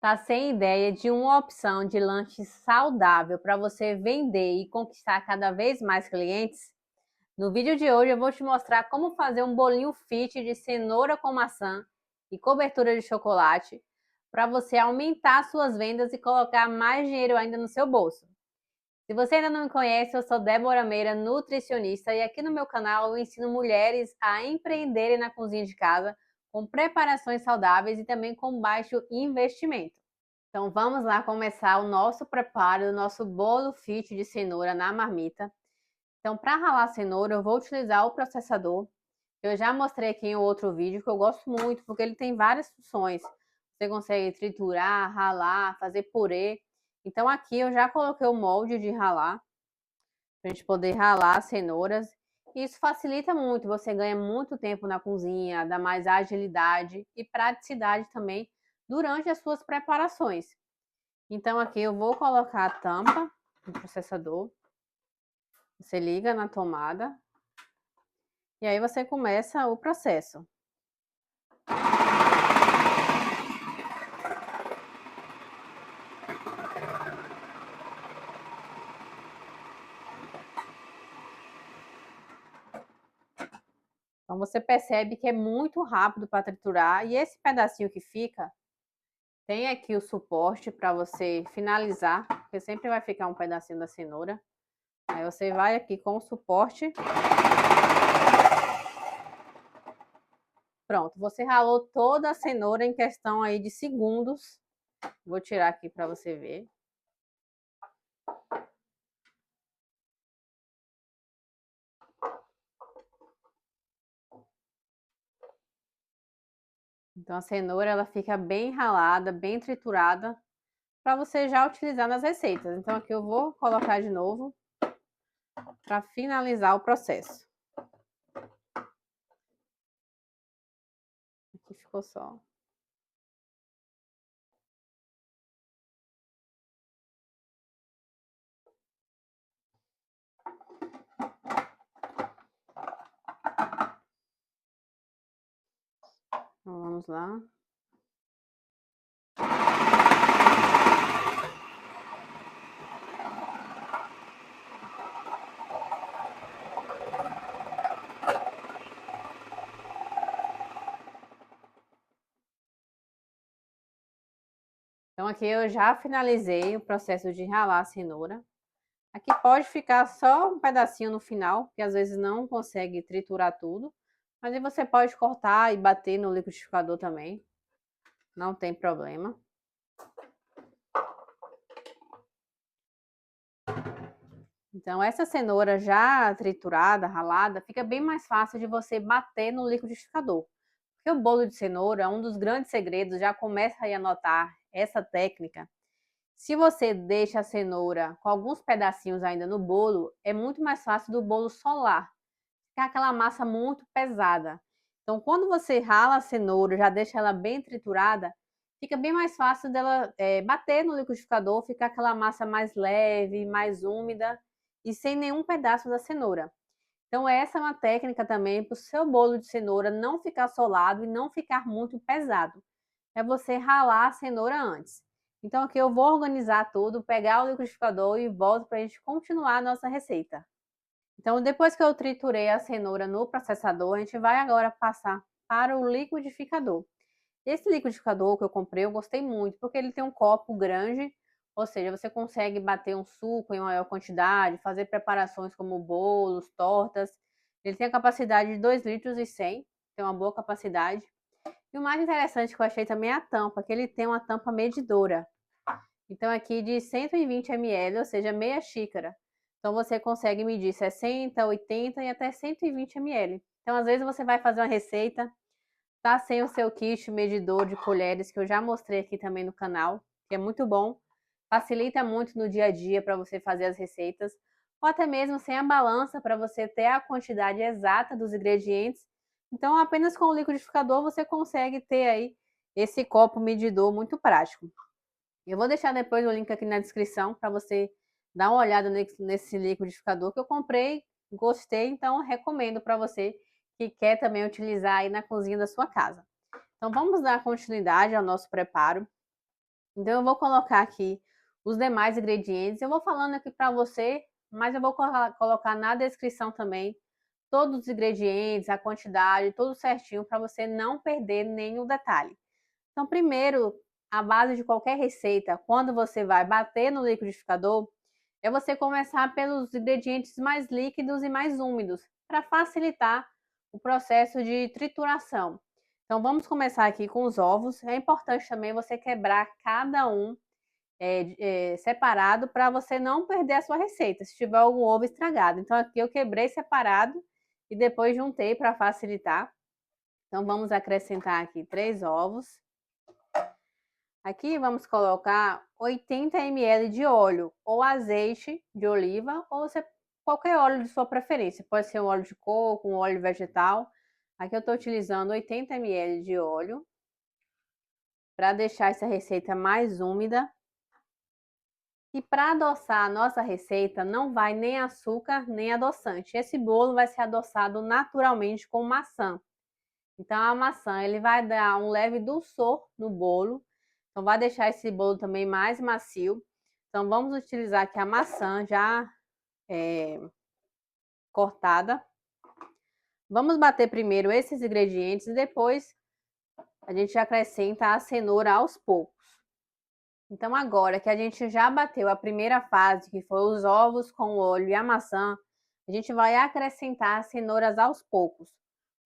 Tá sem ideia de uma opção de lanche saudável para você vender e conquistar cada vez mais clientes? No vídeo de hoje eu vou te mostrar como fazer um bolinho fit de cenoura com maçã e cobertura de chocolate para você aumentar suas vendas e colocar mais dinheiro ainda no seu bolso. Se você ainda não me conhece, eu sou Débora Meira, nutricionista, e aqui no meu canal eu ensino mulheres a empreenderem na cozinha de casa com preparações saudáveis e também com baixo investimento. Então vamos lá começar o nosso preparo do nosso bolo fit de cenoura na marmita. Então, para ralar a cenoura, eu vou utilizar o processador. Eu já mostrei aqui em outro vídeo que eu gosto muito, porque ele tem várias funções. Você consegue triturar, ralar, fazer purê. Então aqui eu já coloquei o molde de ralar, para a gente poder ralar as cenouras. E isso facilita muito, você ganha muito tempo na cozinha, dá mais agilidade e praticidade também durante as suas preparações. Então aqui eu vou colocar a tampa do processador. Você liga na tomada e aí você começa o processo. Então você percebe que é muito rápido para triturar e esse pedacinho que fica tem aqui o suporte para você finalizar, porque sempre vai ficar um pedacinho da cenoura. Aí você vai aqui com o suporte. Pronto, você ralou toda a cenoura em questão aí de segundos. Vou tirar aqui para você ver. Então a cenoura ela fica bem ralada, bem triturada, para você já utilizar nas receitas. Então aqui eu vou colocar de novo para finalizar o processo. Aqui ficou só. Então, vamos lá. Então aqui eu já finalizei o processo de ralar a cenoura. Aqui pode ficar só um pedacinho no final, que às vezes não consegue triturar tudo. Mas aí você pode cortar e bater no liquidificador também. Não tem problema. Então essa cenoura já triturada, ralada, fica bem mais fácil de você bater no liquidificador. Porque o bolo de cenoura é um dos grandes segredos, já começa aí a notar essa técnica. Se você deixa a cenoura com alguns pedacinhos ainda no bolo, é muito mais fácil do bolo solar. Ficar aquela massa muito pesada. Então, quando você rala a cenoura, já deixa ela bem triturada, fica bem mais fácil dela bater no liquidificador, ficar aquela massa mais leve, mais úmida e sem nenhum pedaço da cenoura. Então, essa é uma técnica também para o seu bolo de cenoura não ficar solado e não ficar muito pesado. É você ralar a cenoura antes. Então, aqui eu vou organizar tudo, pegar o liquidificador e volto para a gente continuar a nossa receita. Então, depois que eu triturei a cenoura no processador, a gente vai agora passar para o liquidificador. Esse liquidificador que eu comprei, eu gostei muito, porque ele tem um copo grande, ou seja, você consegue bater um suco em maior quantidade, fazer preparações como bolos, tortas. Ele tem a capacidade de 2,1 litros, tem uma boa capacidade. E o mais interessante que eu achei também é a tampa, que ele tem uma tampa medidora. Então, aqui de 120 ml, ou seja, meia xícara. Então, você consegue medir 60, 80 e até 120 ml. Então, às vezes, você vai fazer uma receita, tá sem o seu kit medidor de colheres, que eu já mostrei aqui também no canal, que é muito bom. Facilita muito no dia a dia para você fazer as receitas. Ou até mesmo sem a balança, para você ter a quantidade exata dos ingredientes. Então, apenas com o liquidificador, você consegue ter aí esse copo medidor muito prático. Eu vou deixar depois o link aqui na descrição para você dar uma olhada nesse liquidificador que eu comprei, gostei, então recomendo para você que quer também utilizar aí na cozinha da sua casa. Então vamos dar continuidade ao nosso preparo. Então, eu vou colocar aqui os demais ingredientes. Eu vou falando aqui para você, mas eu vou colocar na descrição também todos os ingredientes, a quantidade, tudo certinho para você não perder nenhum detalhe. Então, primeiro, a base de qualquer receita, quando você vai bater no liquidificador, é você começar pelos ingredientes mais líquidos e mais úmidos, para facilitar o processo de trituração. Então, vamos começar aqui com os ovos. É importante também você quebrar cada um separado para você não perder a sua receita, se tiver algum ovo estragado. Então, aqui eu quebrei separado e depois juntei para facilitar. Então, vamos acrescentar aqui 3 ovos. Aqui vamos colocar 80 ml de óleo ou azeite de oliva ou qualquer óleo de sua preferência. Pode ser um óleo de coco, um óleo vegetal. Aqui eu estou utilizando 80 ml de óleo para deixar essa receita mais úmida. E para adoçar a nossa receita não vai nem açúcar nem adoçante. Esse bolo vai ser adoçado naturalmente com maçã. Então a maçã ele vai dar um leve dulçor no bolo. Então vai deixar esse bolo também mais macio. Então vamos utilizar aqui a maçã já cortada. Vamos bater primeiro esses ingredientes e depois a gente acrescenta a cenoura aos poucos. Então agora que a gente já bateu a primeira fase, que foi os ovos com o óleo e a maçã, a gente vai acrescentar as cenouras aos poucos.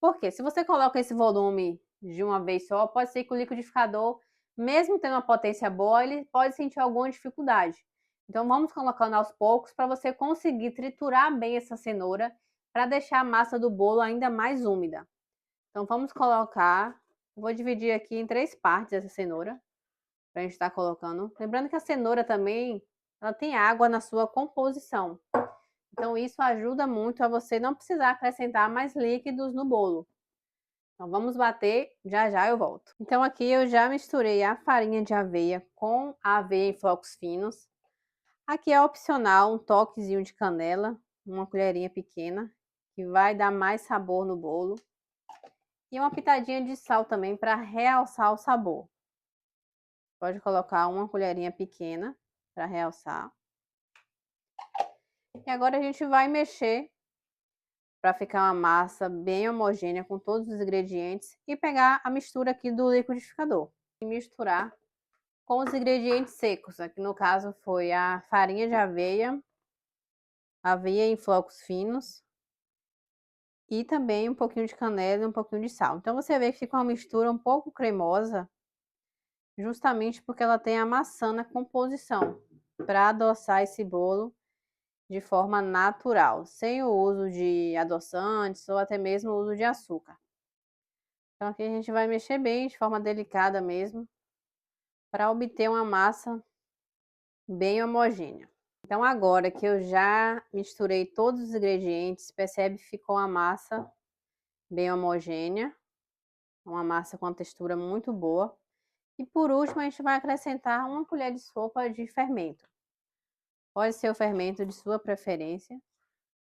Por quê? Se você coloca esse volume de uma vez só, pode ser que o liquidificador, mesmo tendo uma potência boa, ele pode sentir alguma dificuldade. Então vamos colocando aos poucos para você conseguir triturar bem essa cenoura para deixar a massa do bolo ainda mais úmida. Então vamos colocar, vou dividir aqui em 3 partes essa cenoura para a gente estar colocando. Lembrando que a cenoura também, ela tem água na sua composição. Então isso ajuda muito a você não precisar acrescentar mais líquidos no bolo. Então vamos bater, já já eu volto. Então aqui eu já misturei a farinha de aveia com a aveia em flocos finos. Aqui é opcional um toquezinho de canela, uma colherinha pequena, que vai dar mais sabor no bolo. E uma pitadinha de sal também para realçar o sabor. Pode colocar uma colherinha pequena para realçar. E agora a gente vai mexer para ficar uma massa bem homogênea com todos os ingredientes e pegar a mistura aqui do liquidificador. E misturar com os ingredientes secos. Aqui no caso foi a farinha de aveia, aveia em flocos finos e também um pouquinho de canela e um pouquinho de sal. Então você vê que fica uma mistura um pouco cremosa, justamente porque ela tem a maçã na composição, para adoçar esse bolo de forma natural, sem o uso de adoçantes ou até mesmo o uso de açúcar. Então aqui a gente vai mexer bem, de forma delicada mesmo, para obter uma massa bem homogênea. Então agora que eu já misturei todos os ingredientes, percebe que ficou uma massa bem homogênea, uma massa com uma textura muito boa. E por último a gente vai acrescentar uma colher de sopa de fermento. Pode ser o fermento de sua preferência.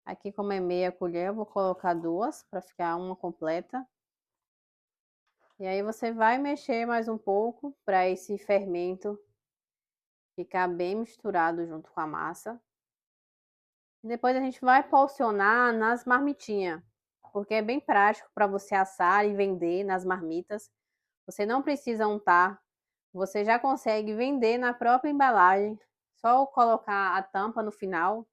Aqui como é meia colher, eu vou colocar 2 para ficar uma completa. E aí você vai mexer mais um pouco para esse fermento ficar bem misturado junto com a massa. E depois a gente vai porcionar nas marmitinhas, porque é bem prático para você assar e vender nas marmitas. Você não precisa untar, você já consegue vender na própria embalagem, só colocar a tampa no final,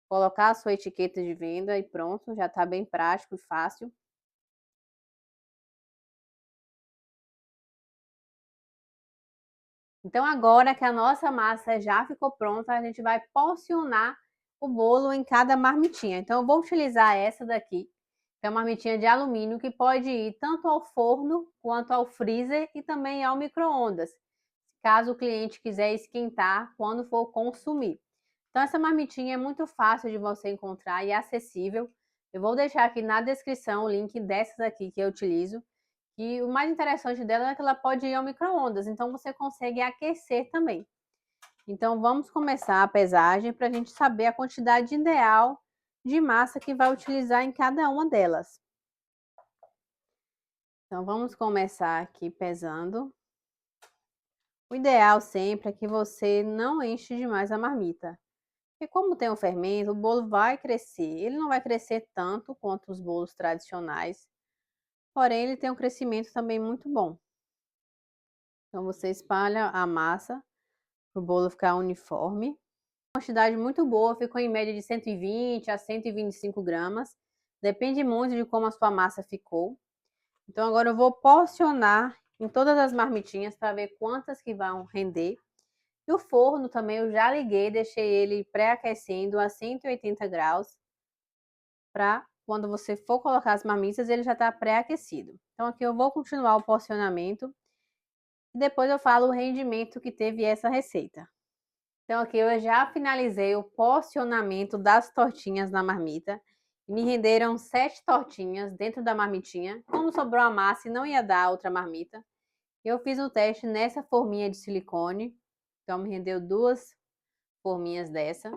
colocar a sua etiqueta de venda e pronto, já está bem prático e fácil. Então agora que a nossa massa já ficou pronta, a gente vai porcionar o bolo em cada marmitinha. Então eu vou utilizar essa daqui, que é uma marmitinha de alumínio que pode ir tanto ao forno quanto ao freezer e também ao micro-ondas, caso o cliente quiser esquentar quando for consumir. Então essa marmitinha é muito fácil de você encontrar e acessível. Eu vou deixar aqui na descrição o link dessas aqui que eu utilizo. E o mais interessante dela é que ela pode ir ao micro-ondas, então você consegue aquecer também. Então vamos começar a pesagem para a gente saber a quantidade ideal de massa que vai utilizar em cada uma delas. Então vamos começar aqui pesando O ideal sempre é que você não enche demais a marmita. Porque como tem o fermento, o bolo vai crescer. Ele não vai crescer tanto quanto os bolos tradicionais, porém ele tem um crescimento também muito bom. Então você espalha a massa para o bolo ficar uniforme. Uma quantidade muito boa, ficou em média de 120 a 125 gramas. Depende muito de como a sua massa ficou. Então agora eu vou porcionar em todas as marmitinhas para ver quantas que vão render. E o forno também eu já liguei, deixei ele pré-aquecendo a 180 graus, para quando você for colocar as marmitas ele já está pré-aquecido. Então aqui eu vou continuar o porcionamento e depois eu falo o rendimento que teve essa receita. Então aqui eu já finalizei o porcionamento das tortinhas na marmita. Me renderam 7 tortinhas dentro da marmitinha. Como sobrou a massa e não ia dar outra marmita, eu fiz o teste nessa forminha de silicone. Então me rendeu 2 forminhas dessa.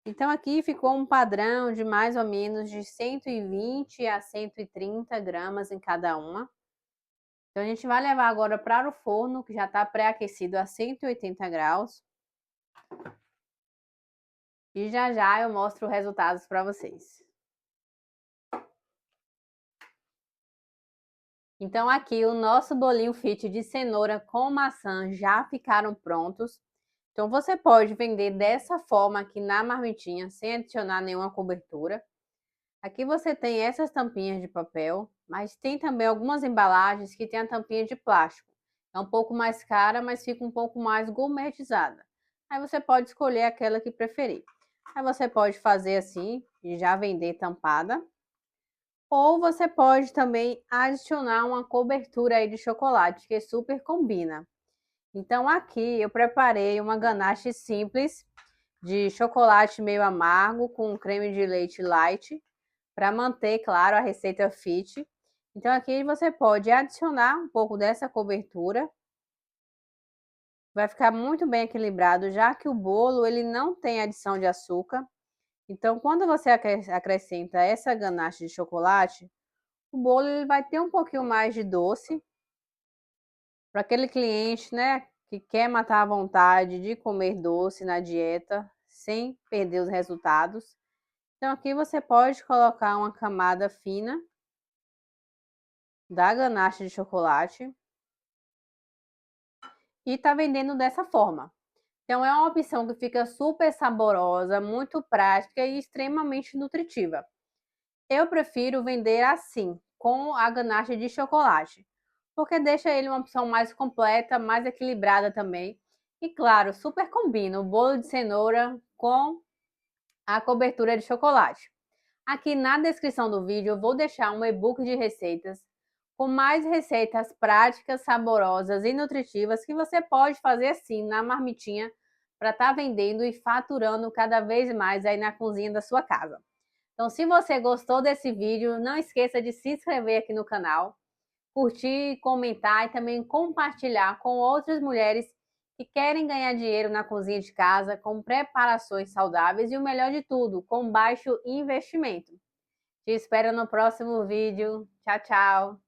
Então aqui ficou um padrão de mais ou menos de 120 a 130 gramas em cada uma. Então a gente vai levar agora para o forno, que já está pré-aquecido a 180 graus. E já já eu mostro os resultados para vocês. Então aqui o nosso bolinho fit de cenoura com maçã já ficaram prontos. Então você pode vender dessa forma aqui na marmitinha, sem adicionar nenhuma cobertura. Aqui você tem essas tampinhas de papel, mas tem também algumas embalagens que tem a tampinha de plástico. É um pouco mais cara, mas fica um pouco mais gourmetizada. Aí você pode escolher aquela que preferir. Aí você pode fazer assim e já vender tampada. Ou você pode também adicionar uma cobertura aí de chocolate, que super combina. Então aqui eu preparei uma ganache simples de chocolate meio amargo com creme de leite light, para manter, claro, a receita fit. Então aqui você pode adicionar um pouco dessa cobertura. Vai ficar muito bem equilibrado, já que o bolo ele não tem adição de açúcar. Então quando você acrescenta essa ganache de chocolate, o bolo ele vai ter um pouquinho mais de doce. Para aquele cliente, né, que quer matar a vontade de comer doce na dieta, sem perder os resultados. Então aqui você pode colocar uma camada fina da ganache de chocolate e tá vendendo dessa forma. Então é uma opção que fica super saborosa, muito prática e extremamente nutritiva. Eu prefiro vender assim, com a ganache de chocolate, porque deixa ele uma opção mais completa, mais equilibrada também. E claro, super combina o bolo de cenoura com a cobertura de chocolate. Aqui na descrição do vídeo eu vou deixar um e-book de receitas com mais receitas práticas, saborosas e nutritivas que você pode fazer assim na marmitinha para estar vendendo e faturando cada vez mais aí na cozinha da sua casa. Então, se você gostou desse vídeo, não esqueça de se inscrever aqui no canal, curtir, comentar e também compartilhar com outras mulheres que querem ganhar dinheiro na cozinha de casa com preparações saudáveis e o melhor de tudo, com baixo investimento. Te espero no próximo vídeo. Tchau, tchau!